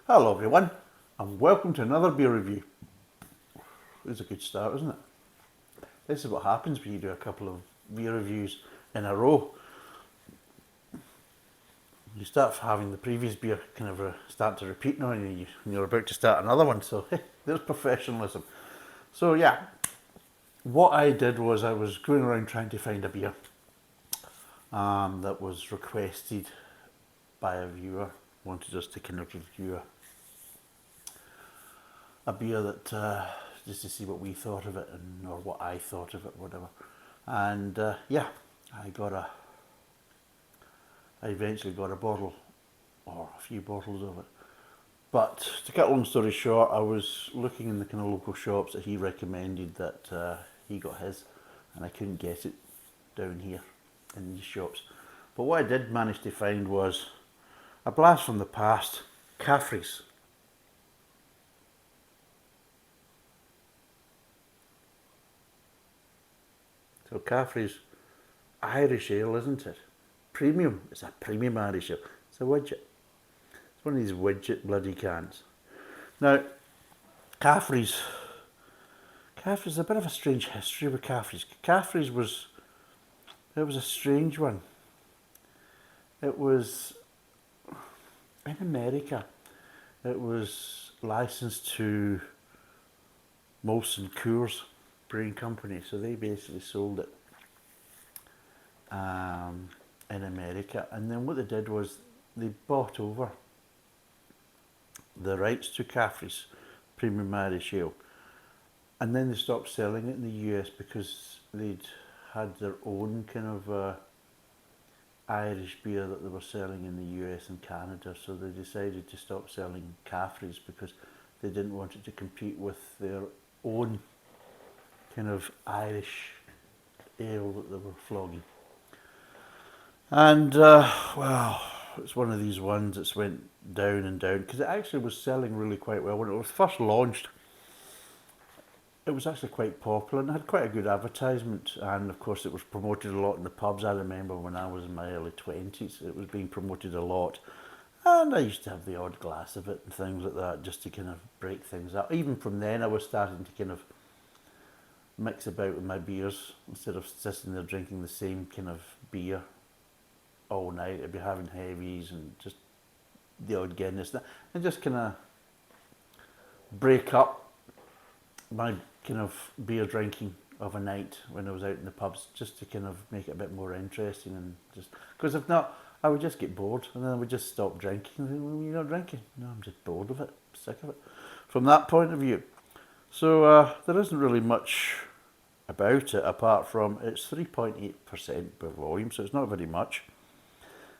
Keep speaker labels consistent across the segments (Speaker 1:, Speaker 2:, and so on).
Speaker 1: Hello everyone, and welcome to another beer review. It's a good start, isn't it? This is what happens when you do a couple of beer reviews in a row. You start having the previous beer kind of start to repeat now, and you're about to start another one. So there's professionalism. So yeah, what I did was I was going around trying to find a beer that was requested by a viewer, wanted us to kind of review a beer that just to see what we thought of it and or what I thought of it, whatever. And yeah, I eventually got a bottle or a few bottles of it. But to cut a long story short, I was looking in the kind of local shops that he recommended that he got his, and I couldn't get it down here in these shops. But what I did manage to find was a blast from the past, Caffrey's. So Caffrey's Irish ale, isn't it? Premium. It's a premium Irish ale. It's a widget. It's one of these widget bloody cans. Now, Caffrey's a bit of a strange history with Caffrey's. Caffrey's was a strange one. It was in America. It was licensed to Molson Coors Brewing Company, so they basically sold it in America. And then what they did was they bought over the rights to Caffrey's Premium Irish Ale, and then they stopped selling it in the US because they'd had their own kind of Irish beer that they were selling in the US and Canada, so they decided to stop selling Caffrey's because they didn't want it to compete with their own kind of Irish ale that they were flogging. And well, it's one of these ones that's went down and down because it actually was selling really quite well when it was first launched. It was actually quite popular and had quite a good advertisement, and of course it was promoted a lot in the pubs. I remember when I was in my early 20s it was being promoted a lot, and I used to have the odd glass of it and things like that just to kind of break things up. Even from then I was starting to kind of mix about with my beers instead of sitting there drinking the same kind of beer all night. I'd be having heavies and just the odd Guinness and just kind of break up my kind of beer drinking of a night when I was out in the pubs, just to kind of make it a bit more interesting. And just because if not, I would just get bored and then I would just stop drinking. Well, you're not drinking? No, I'm just bored of it, sick of it from that point of view. So there isn't really much about it apart from it's 3.8% per volume, so it's not very much.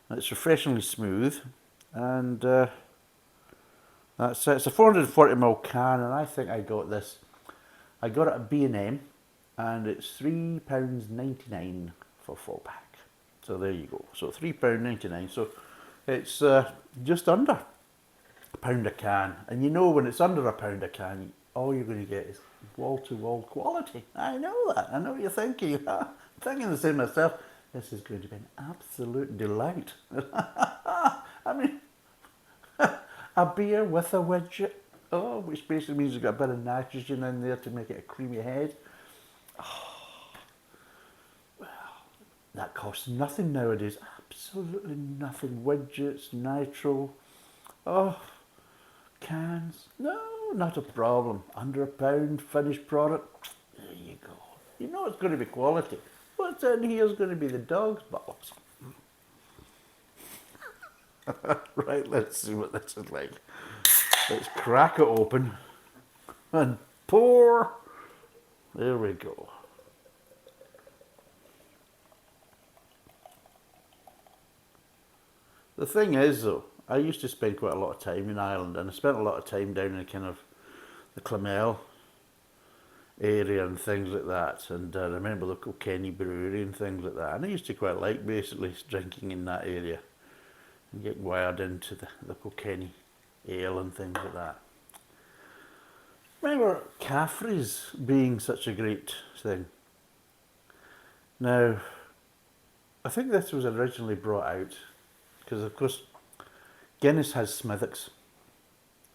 Speaker 1: And it's refreshingly smooth, and that's it. It's a 440ml can, and I think I got it at B&M, and it's £3.99 for 4-pack. So there you go. So £3.99. So it's just under £1 a can, and you know when it's under £1 a can, all you're going to get is wall-to-wall quality. I know that. I know what you're thinking. I'm thinking the same myself. This is going to be an absolute delight. I mean, a beer with a widget. Oh, which basically means you've got a bit of nitrogen in there to make it a creamy head. Oh, well, that costs nothing nowadays. Absolutely nothing. Widgets, nitro. Oh, cans. No, not a problem. Under £1, finished product. There you go. You know it's going to be quality. What's in here is going to be the dog's bollocks. Right, let's see what this is like. Let's crack it open and pour. There we go. The thing is though, I used to spend quite a lot of time in Ireland, and I spent a lot of time down in kind of the Clonmel area and things like that, and I remember the Kilkenny brewery and things like that, and I used to quite like basically drinking in that area and getting wired into the Kilkenny ale and things like that. Remember Caffrey's being such a great thing. Now, I think this was originally brought out because of course Guinness has Smithwick's,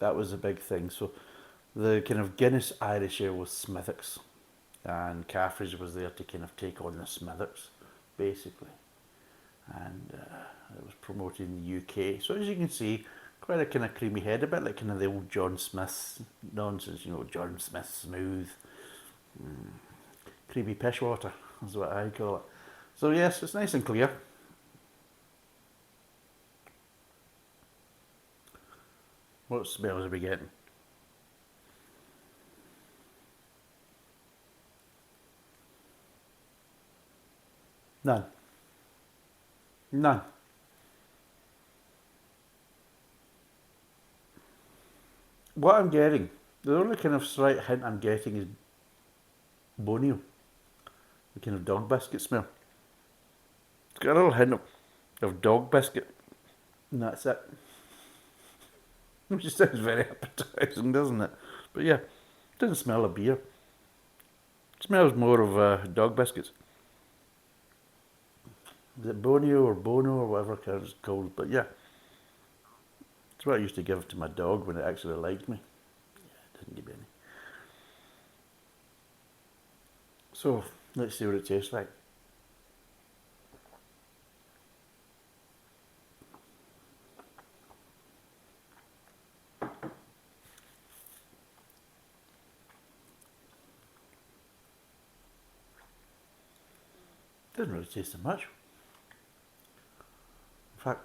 Speaker 1: That was a big thing. So the kind of Guinness Irish Ale was Smithwick's, and Caffrey's was there to kind of take on the Smithwick's, basically. And it was promoted in the UK. So as you can see, quite a kind of creamy head, a bit like kind of the old John Smith nonsense, you know, John Smith smooth, creamy pish water is what I call it. So yes, it's nice and clear. What smells are we getting? None. None. What I'm getting, the only kind of slight hint I'm getting is Bonio, the kind of dog biscuit smell. It's got a little hint of dog biscuit, and that's it. Which just sounds very appetising, doesn't it? But yeah, it doesn't smell of beer. It smells more of dog biscuits. Is it Bonio or Bono or whatever it's called? But yeah, it's what I used to give to my dog when it actually liked me. Yeah, it didn't give me any. So, let's see what it tastes like. Doesn't really taste of much. In fact,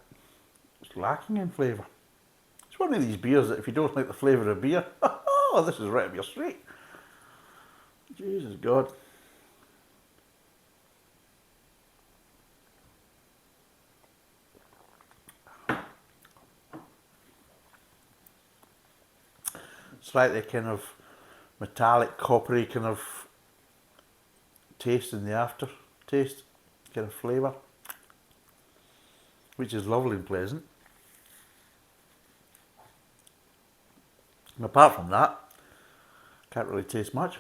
Speaker 1: it's lacking in flavour. It's one of these beers that if you don't like the flavour of beer, oh, this is right up your street. Jesus God. Slightly kind of metallic, coppery kind of taste in the aftertaste, kind of flavour, which is lovely and pleasant. And apart from that, can't really taste much.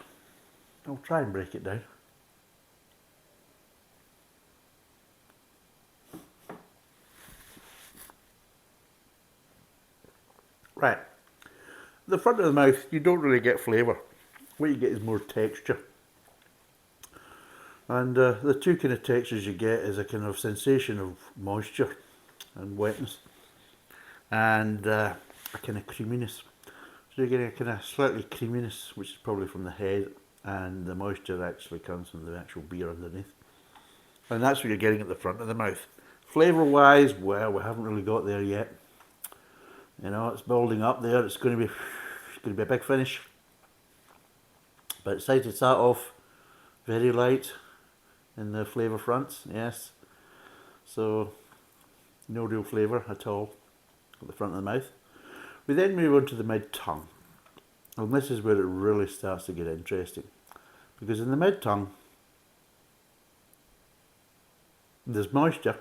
Speaker 1: I'll try and break it down. Right, the front of the mouth, you don't really get flavour. What you get is more texture. And the two kind of textures you get is a kind of sensation of moisture and wetness, and a kind of creaminess. So you're getting a kind of slightly creaminess, which is probably from the head, and the moisture actually comes from the actual beer underneath. And that's what you're getting at the front of the mouth. Flavour wise, well, we haven't really got there yet. You know, it's building up there. It's going to be a big finish. But it's decided to start off very light in the flavour fronts, yes. So no real flavour at all at the front of the mouth. We then move on to the mid-tongue. And this is where it really starts to get interesting. Because in the mid-tongue, there's moisture,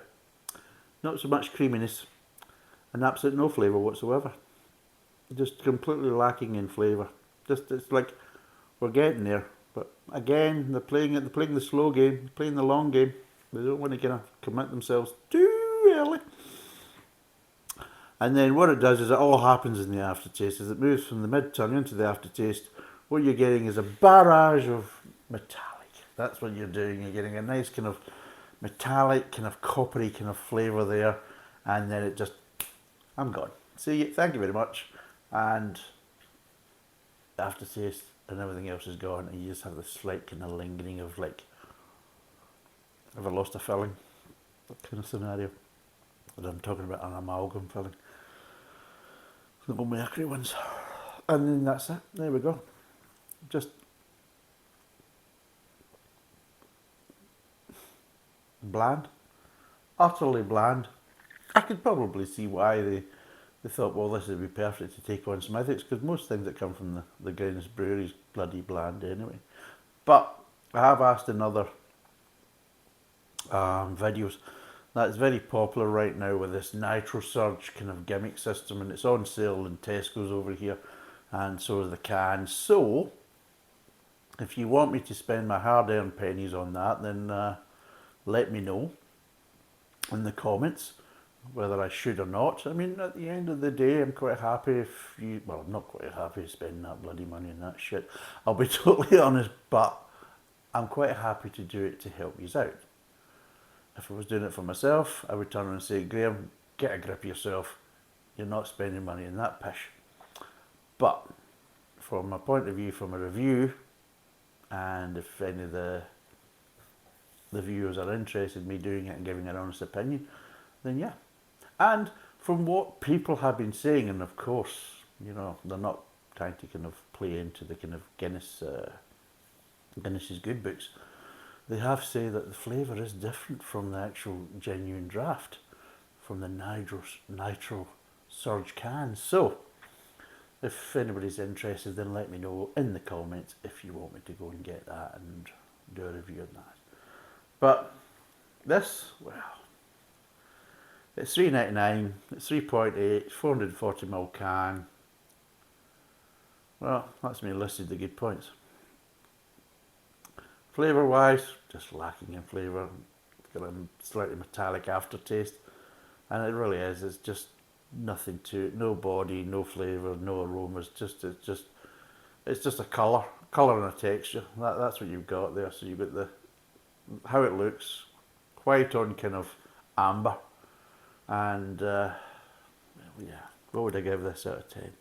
Speaker 1: not so much creaminess, and absolutely no flavour whatsoever. Just completely lacking in flavour. Just, it's like we're getting there. But again, they're playing the slow game, playing the long game. They don't want to kind of commit themselves too early. And then what it does is it all happens in the aftertaste. As it moves from the mid-tongue into the aftertaste, what you're getting is a barrage of metallic. That's what you're doing. You're getting a nice kind of metallic, kind of coppery kind of flavour there. And then it just, I'm gone. See you, thank you very much. And the aftertaste and everything else is gone. And you just have this slight kind of lingering of like, have I lost a filling? That kind of scenario. But I'm talking about an amalgam filling. The old mercury ones. And then that's it. There we go. Just bland. Utterly bland. I could probably see why they thought, well, this would be perfect to take on Smithwick's, because most things that come from the Guinness brewery is bloody bland anyway. But I have asked in other videos that it's very popular right now with this Nitro Surge kind of gimmick system, and it's on sale in Tesco's over here, and so is the cans. So if you want me to spend my hard-earned pennies on that, then let me know in the comments. whether I should or not. I mean, at the end of the day, I'm quite happy if you, well, I'm not quite happy spending that bloody money on that shit. I'll be totally honest, but I'm quite happy to do it to help you out. If I was doing it for myself, I would turn around and say, Graham, get a grip of yourself. You're not spending money on that pish. But from my point of view, from a review, and if any of the viewers are interested in me doing it and giving an honest opinion, then yeah. And from what people have been saying, and of course, you know, they're not trying to kind of play into the kind of Guinness's good books. They have said that the flavour is different from the actual genuine draft, from the nitro surge cans. So, if anybody's interested, then let me know in the comments if you want me to go and get that and do a review on that. But this, well, it's $3.99, it's 3.8, 440ml can. Well, that's me listed the good points. Flavour wise, just lacking in flavour. It's got a slightly metallic aftertaste, and it really is. It's just nothing to it. No body, no flavour, no aromas. It's just a colour and a texture. That's what you've got there. So you've got the how it looks, white on kind of amber, and yeah. What would I give this out of 10?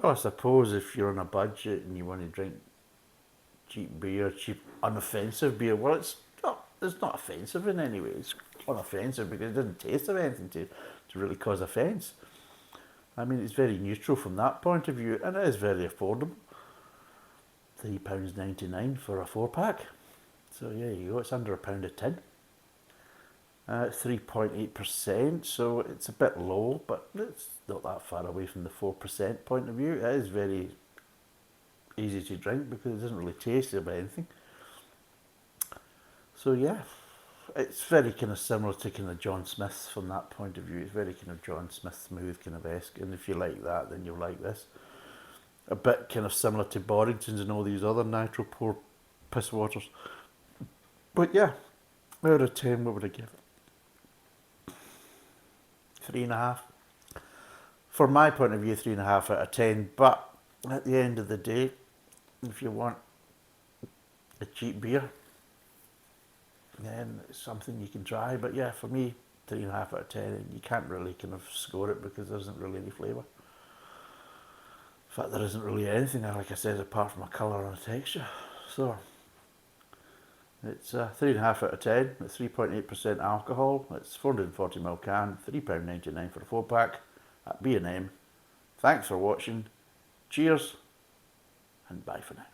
Speaker 1: Well, I suppose if you're on a budget and you want to drink cheap beer, cheap, unoffensive beer, well, it's not offensive in any way. It's unoffensive because it doesn't taste of anything to really cause offence. I mean, it's very neutral from that point of view, and it is very affordable. £3.99 for a 4-pack. So yeah, you go. It's under £1 a tin. It's 3.8%, so it's a bit low, but it's not that far away from the 4% point of view. It is very easy to drink because it doesn't really taste of anything. So yeah, it's very kind of similar to kind of John Smith's from that point of view. It's very kind of John Smith smooth kind of esque, and if you like that, then you'll like this. A bit kind of similar to Boddington's and all these other nitro pour piss waters. But yeah, out of 10, what would I give it? 3.5. For my point of view, 3.5 out of 10. But at the end of the day, if you want a cheap beer, then it's something you can try. But yeah, for me, 3.5 out of 10. And you can't really kind of score it because there isn't really any flavour. In fact, there isn't really anything, like I said, apart from a colour and a texture. So it's 3.5 out of 10. It's 3.8% alcohol. It's 440ml can, £3.99 for a 4-pack at B&M. Thanks for watching. Cheers, and bye for now.